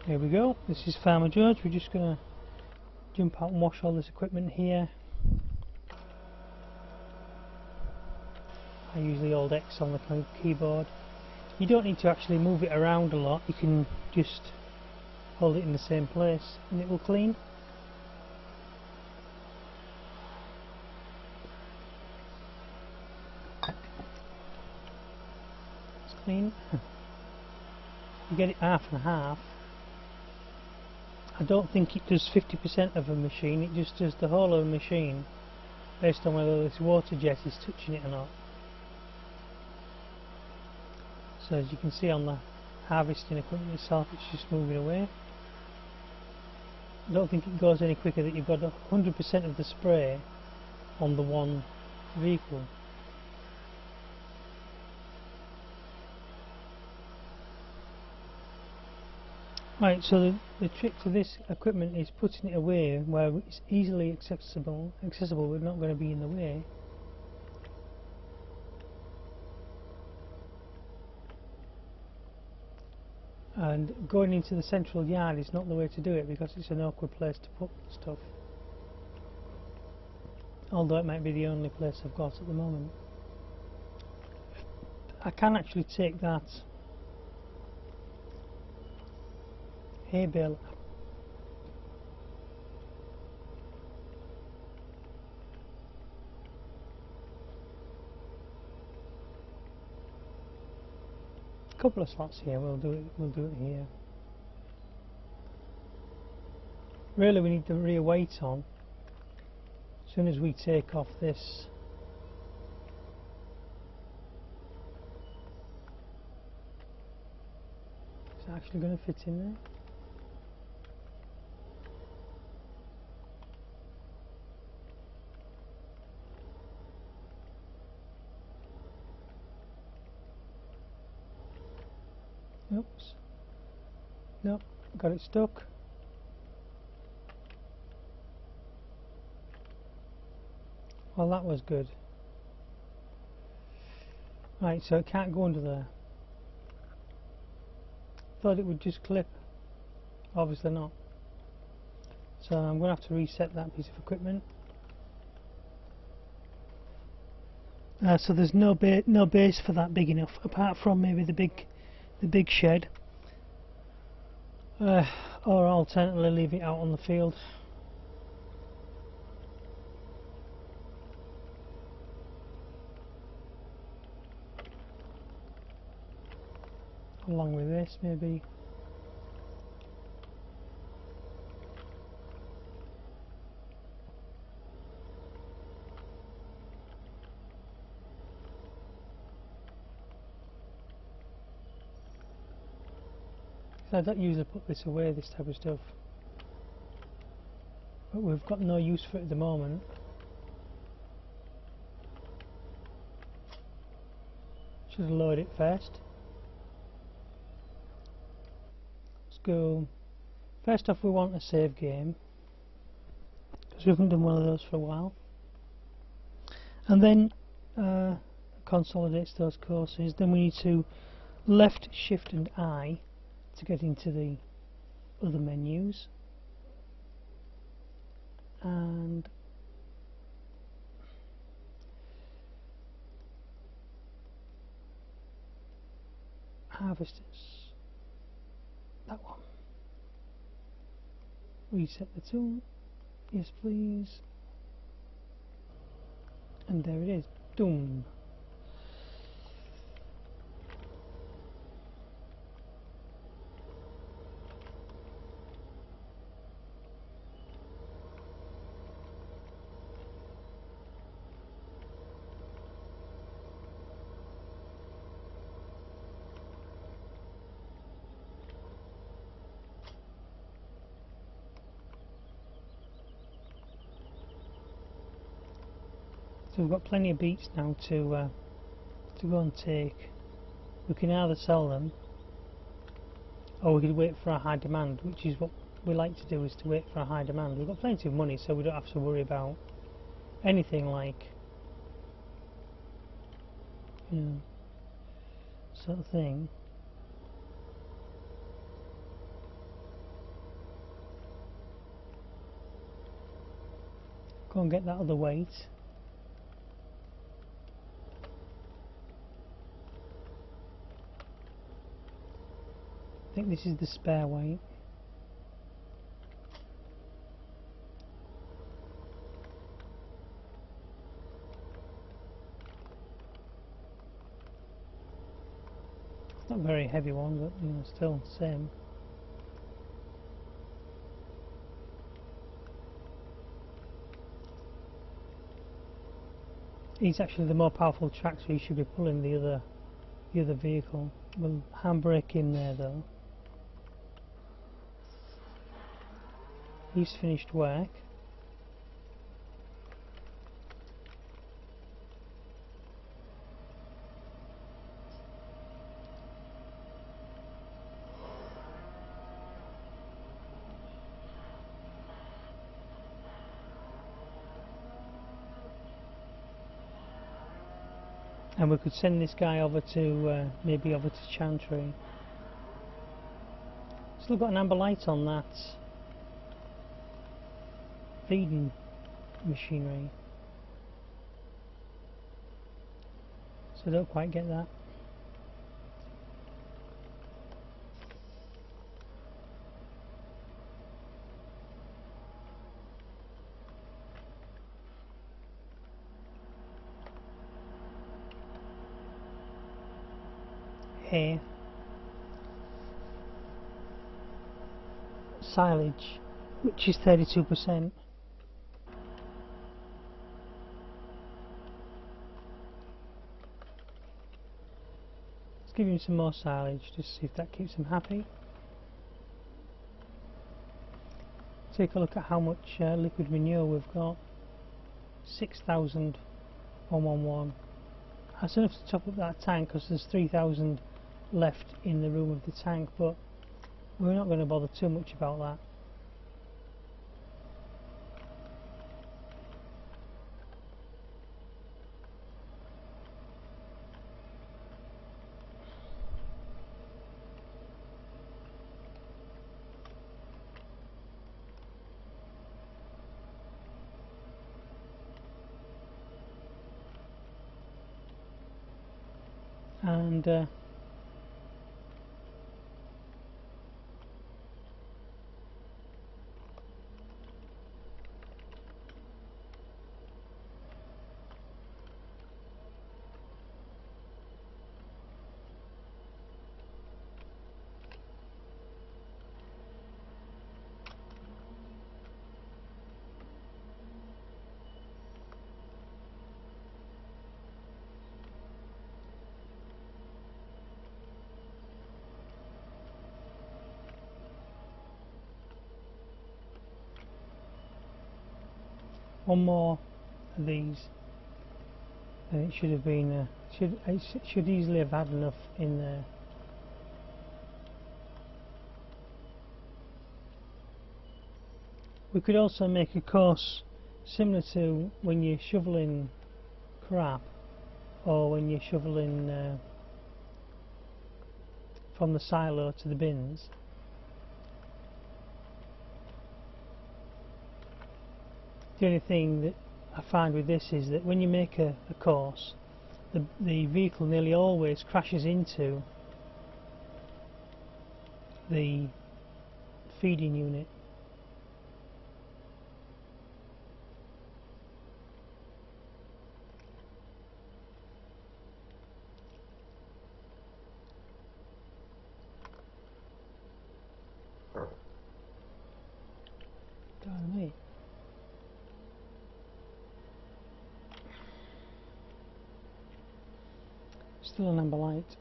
Here we go, this is Farmer George. We're just going to jump out and wash all this equipment here. I use the old X on the keyboard. You don't need to actually move it around a lot, you can just hold it in the same place and it will clean. It's clean. You get it half and half. I don't think it does 50% of a machine, it just does the whole of a machine based on whether this water jet is touching it or not. So as you can see on the harvesting equipment itself, it's just moving away. I don't think it goes any quicker that you've got 100% of the spray on the one vehicle. Right, so the trick to this equipment is putting it away where it's easily accessible but not going to be in the way. And going into the central yard is not the way to do it because it's an awkward place to put stuff. Although it might be the only place I've got at the moment. I can actually take that hay bale a couple of slots here, we'll do it here. Really we need the rear weight on. As soon as we take off this is it actually going to fit in there? Oops. Nope, got it stuck. Well, that was good. Right, so it can't go under there. Thought it would just clip. Obviously not. So I'm going to have to reset that piece of equipment. So there's no base for that big enough, apart from maybe the big shed, or alternatively leave it out on the field. Along with this maybe. I don't usually put this away, this type of stuff, but we've got no use for it at the moment. Should have lowered it first. Let's go. First off, we want a save game because we haven't done one of those for a while, and then consolidates those courses. Then we need to left shift and I to get into the other menus, and harvesters, that one. Reset the tool, yes please, and there it is, boom. So we've got plenty of beets now to go and take. We can either sell them, or we could wait for a high demand, which is what we like to do, is to wait for a high demand. We've got plenty of money, so we don't have to worry about anything like, you know, sort of thing. Go and get that other weight. I think this is the spare weight. It's not a very heavy one, but you know, still the same. He's actually the more powerful track, so you should be pulling the other vehicle. We'll handbrake in there though. He's finished work. And we could send this guy over to, maybe over to Chantry. Still got an amber light on that feeding machinery. So I don't quite get that. Hay, silage, which is 32%. Let's give him some more silage, just see if that keeps him happy. Take a look at how much liquid manure we've got. 6,111. That's enough to top up that tank, because there's 3,000 left in the room of the tank, but we're not going to bother too much about that. And one more of these, and it should have been should easily have had enough in there. We could also make a course similar to when you're shoveling crap, or when you're shoveling from the silo to the bins. The only thing that I find with this is that when you make a course, the vehicle nearly always crashes into the feeding unit. Dynamite. Still an amber light.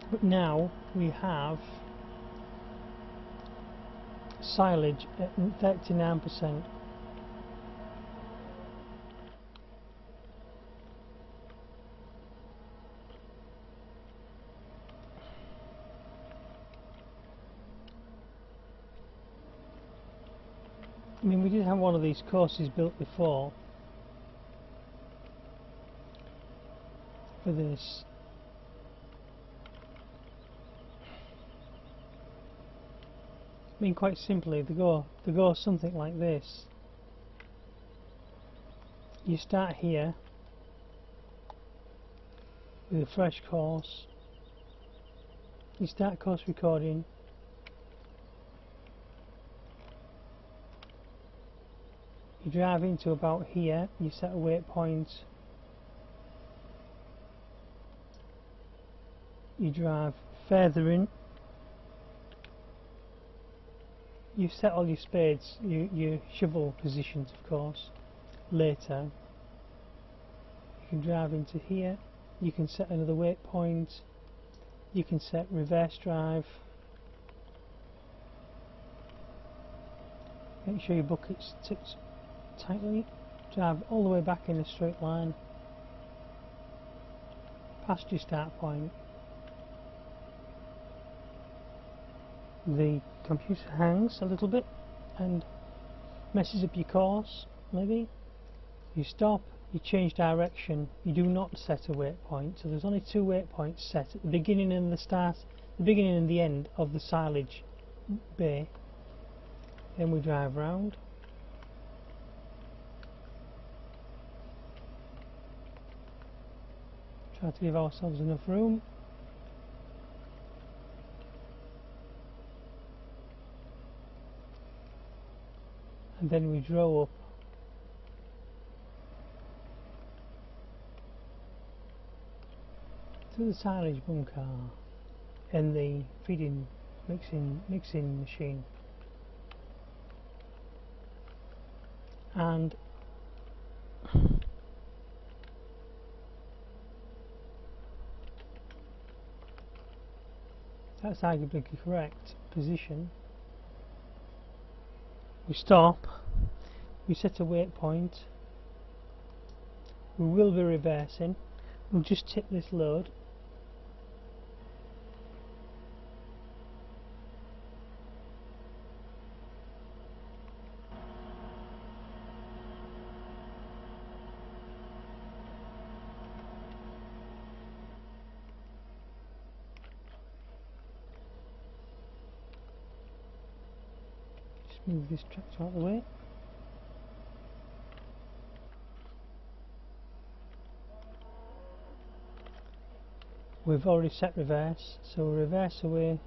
But now we have silage at 39%. I mean, we did have one of these courses built before for this, I mean, quite simply, they go something like this. You start here with a fresh course. You start course recording. You drive into about here. You set a waypoint. You drive further in. You set all your spades, your shovel positions, of course, later. You can drive into here. You can set another waypoint. You can set reverse drive. Make sure your bucket's tipped tightly. Drive all the way back in a straight line past your start point. The computer hangs a little bit and messes up your course, maybe. You stop, you change direction. You do not set a waypoint, so there's only two waypoints set at the beginning and the beginning and the end of the silage bay. Then we drive round. Try to give ourselves enough room. And then we draw up to the silage bunker in the feeding mixing machine, and that's arguably the correct position. We stop, we set a waypoint, we will be reversing, we'll just tip this load, just move this tractor out of the way. We've already set reverse, so we'll reverse away.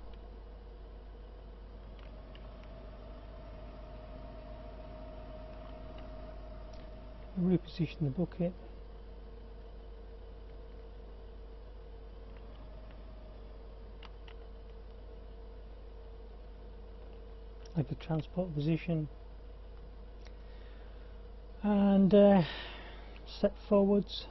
Reposition the bucket. Like a transport position. And set forwards.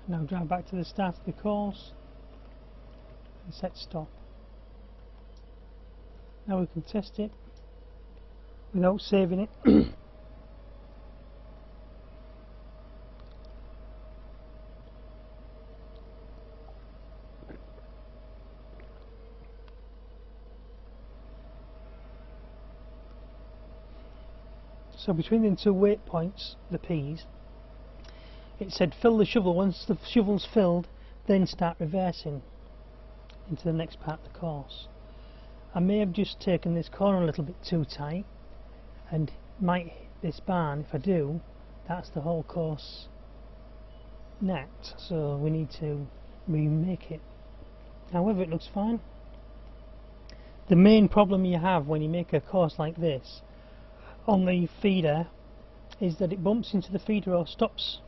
Now drive back to the start of the course and set stop. Now we can test it without saving it. So between the two waypoints, the P's, it said fill the shovel. Once the shovel's filled, then start reversing into the next part of the course. I may have just taken this corner a little bit too tight and might hit this barn. If I do, that's the whole course net, so we need to remake it. However, it looks fine. The main problem you have when you make a course like this on the feeder is that it bumps into the feeder or stops.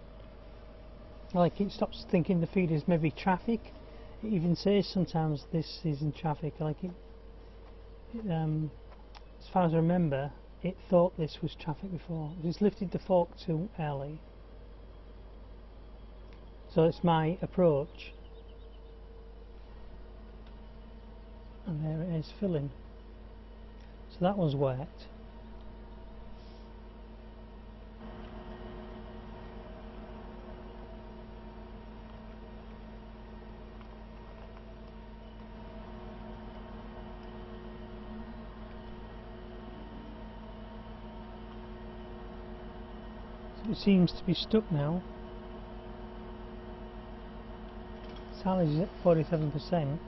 Like, it stops thinking the feeder is maybe traffic. It even says sometimes this is in traffic. Like as far as I remember, it thought this was traffic before. It's lifted the fork too early. So it's my approach. And there it is, filling. So that one's worked. it seems to be stuck now. Salvage is at 47%.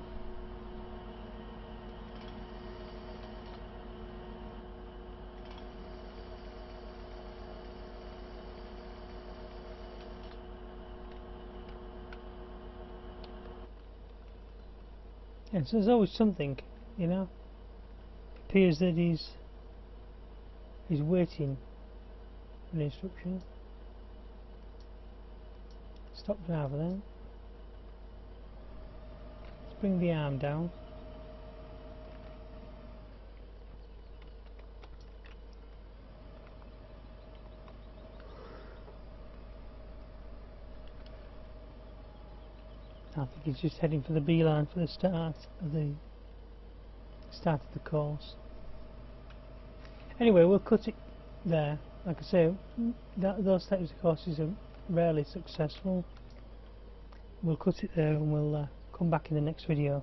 Yeah, so there's always something, you know. It appears that he's waiting for an instruction. Stop driver then. Let's bring the arm down. I think he's just heading for the beeline for the start of the course. Anyway, we'll cut it there. Like I say, those types of courses are rarely successful. We'll cut it there and we'll come back in the next video.